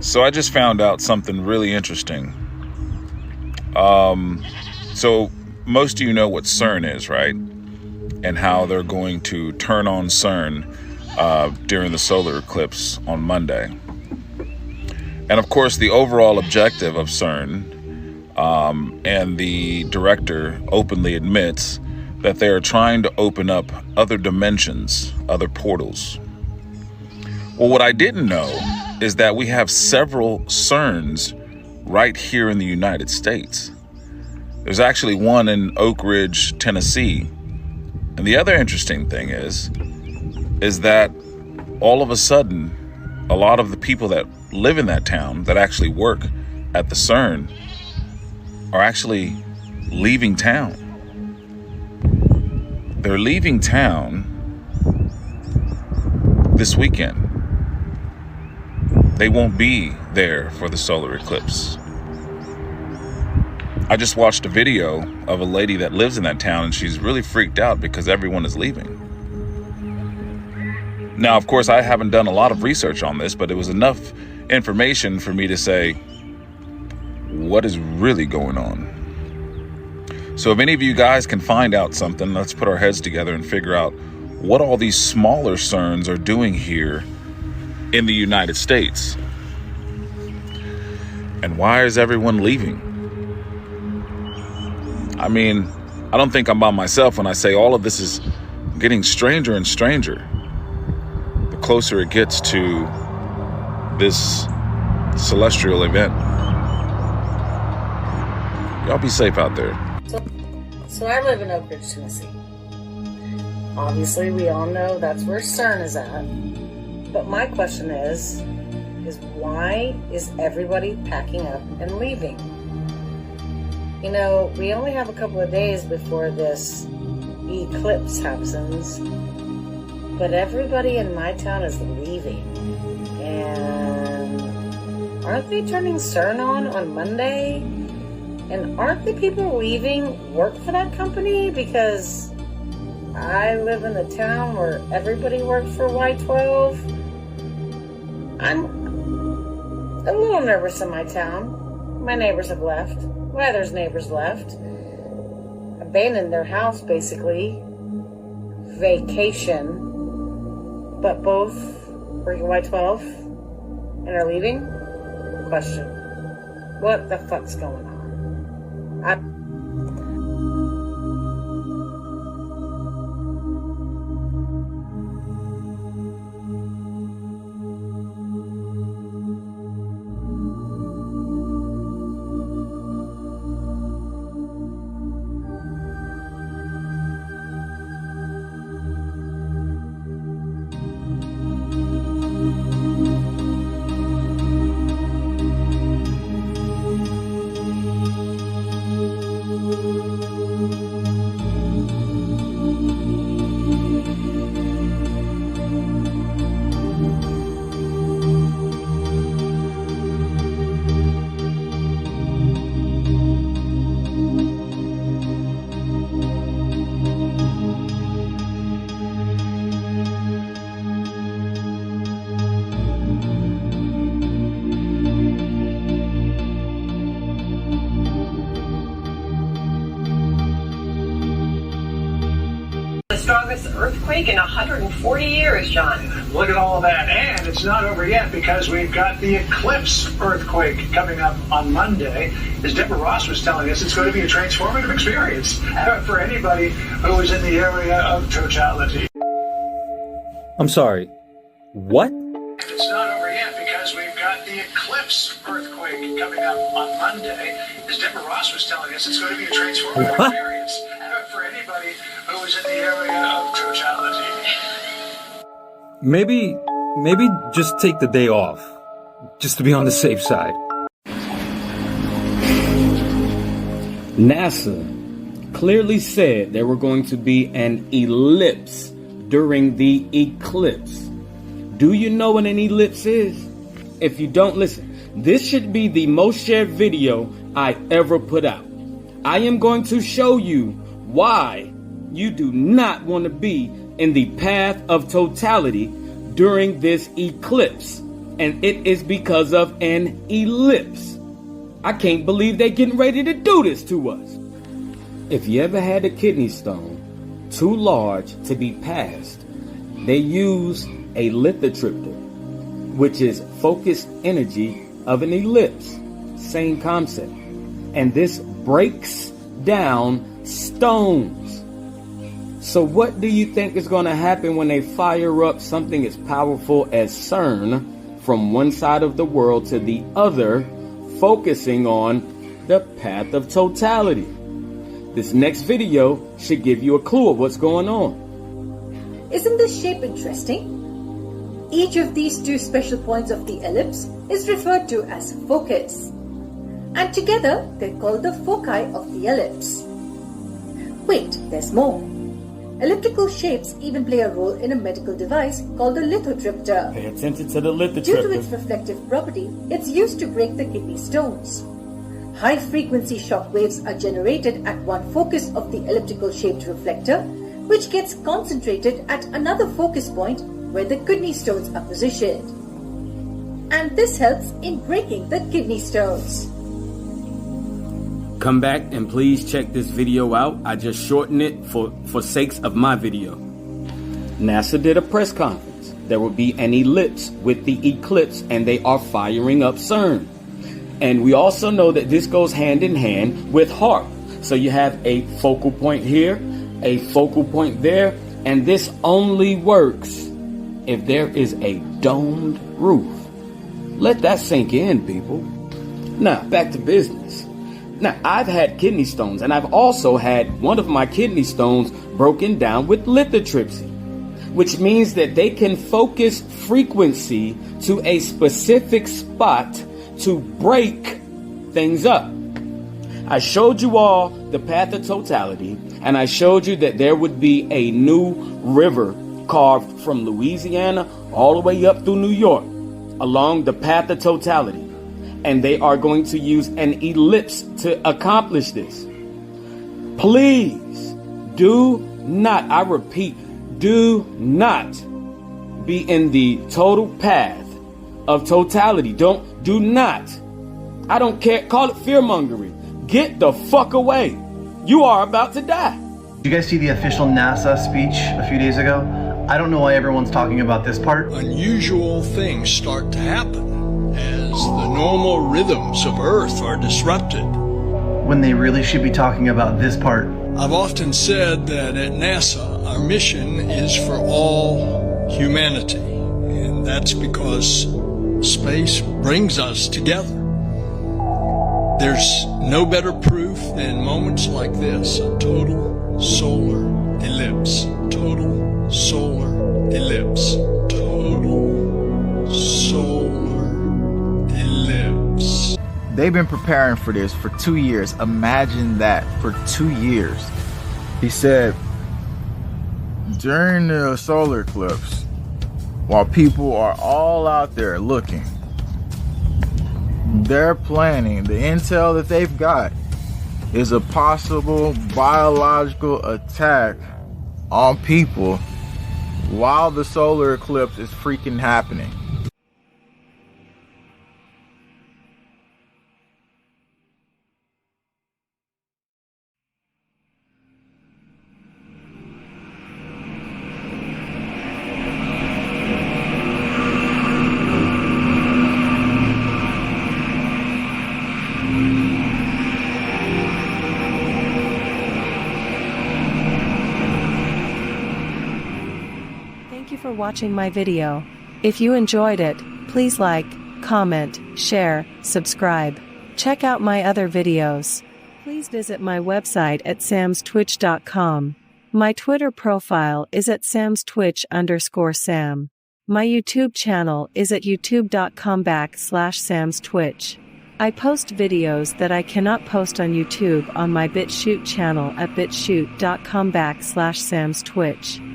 So I just found out something really interesting. So most of you know what CERN is, right? And how they're going to turn on CERN during the solar eclipse on Monday. And of course, the overall objective of CERN, and the director openly admits that they are trying to open up other dimensions, other portals. Well, what I didn't know is that we have several CERNs right here in the United States. There's actually one in Oak Ridge, Tennessee. And the other interesting thing is that all of a sudden, a lot of the people that live in that town that actually work at the CERN are actually leaving town. They're leaving town this weekend. They won't be there for the solar eclipse. I just watched a video of a lady that lives in that town, and she's really freaked out because everyone is leaving. Now, of course, I haven't done a lot of research on this, but it was enough information for me to say, what is really going on? So if any of you guys can find out something, let's put our heads together and figure out what all these smaller CERNs are doing here in the United States. And why is everyone leaving? I mean, I don't think I'm by myself when I say all of this is getting stranger and stranger the closer it gets to this celestial event. Y'all be safe out there. So I live in Oak Ridge, Tennessee. Obviously, we all know that's where CERN is at. But my question is why is everybody packing up and leaving? You know, we only have a couple of days before this eclipse happens, but everybody in my town is leaving. And aren't they turning CERN on Monday? And aren't the people leaving work for that company? Because I live in the town where everybody works for Y12. I'm a little nervous in my town. My neighbors have left. My other neighbors left. Abandoned their house, basically. Vacation. But both work at Y12 and are leaving? Question. What the fuck's going on? Strongest earthquake in 140 years, John. Look at all of that. And it's not over yet because we've got the eclipse earthquake coming up on Monday. As Deborah Ross was telling us, it's going to be a transformative experience for anybody who is in the area of totality. I'm sorry, what? And it's not over yet because we've got the eclipse earthquake coming up on Monday. As Deborah Ross was telling us, it's going to be a transformative experience for anybody who is in the area of totality. Maybe just take the day off, just to be on the safe side. NASA clearly said there were going to be an ellipse during the eclipse. Do you know what an ellipse is? If you don't, listen. This should be the most shared video I ever put out. I am going to show you why you do not want to be in the path of totality during this eclipse. And it is because of an eclipse. I can't believe they're getting ready to do this to us. If you ever had a kidney stone too large to be passed, they use a lithotripter, which is focused energy of an ellipse. Same concept. And this breaks down stones. So what do you think is going to happen when they fire up something as powerful as CERN from one side of the world to the other, focusing on the path of totality? This next video should give you a clue of what's going on. Isn't this shape interesting? Each of these two special points of the ellipse is referred to as focus, and together they're called the foci of the ellipse. Wait, there's more. Elliptical shapes even play a role in a medical device called the lithotripter. Pay attention to the lithotripter. Due to its reflective property, it's used to break the kidney stones. High-frequency shock waves are generated at one focus of the elliptical-shaped reflector, which gets concentrated at another focus point where the kidney stones are positioned. And this helps in breaking the kidney stones. Come back and please check this video out. I just shortened it for sakes of my video. NASA did a press conference. There will be an ellipse with the eclipse, and they are firing up CERN. And we also know that this goes hand in hand with HAARP. So you have a focal point here, a focal point there, and this only works if there is a domed roof. Let that sink in, people. Now, back to business. Now, I've had kidney stones, and I've also had one of my kidney stones broken down with lithotripsy, which means that they can focus frequency to a specific spot to break things up. I showed you all the path of totality, and I showed you that there would be a new river carved from Louisiana all the way up through New York along the path of totality. And they are going to use an ellipse to accomplish this. Please do not, I repeat, do not be in the total path of totality. Do not. I don't care. Call it fear-mongering. Get the fuck away. You are about to die. Did you guys see the official NASA speech a few days ago? I don't know why everyone's talking about this part. Unusual things start to happen as the normal rhythms of Earth are disrupted. When they really should be talking about this part. I've often said that at NASA, our mission is for all humanity, and that's because space brings us together. There's no better proof than moments like this, a total solar eclipse. Total solar eclipse. Total solar eclipse. They've been preparing for this for 2 years. Imagine that, for 2 years. He said, during the solar eclipse, while people are all out there looking, they're planning, the intel that they've got is a possible biological attack on people while the solar eclipse is freaking happening. Thank you for watching my video. If you enjoyed it, please like, comment, share, subscribe. Check out my other videos. Please visit my website at samstwitch.com. My Twitter profile is at samstwitch_sam. My YouTube channel is at youtube.com/samstwitch. I post videos that I cannot post on YouTube on my BitChute channel at bitchute.com/samstwitch.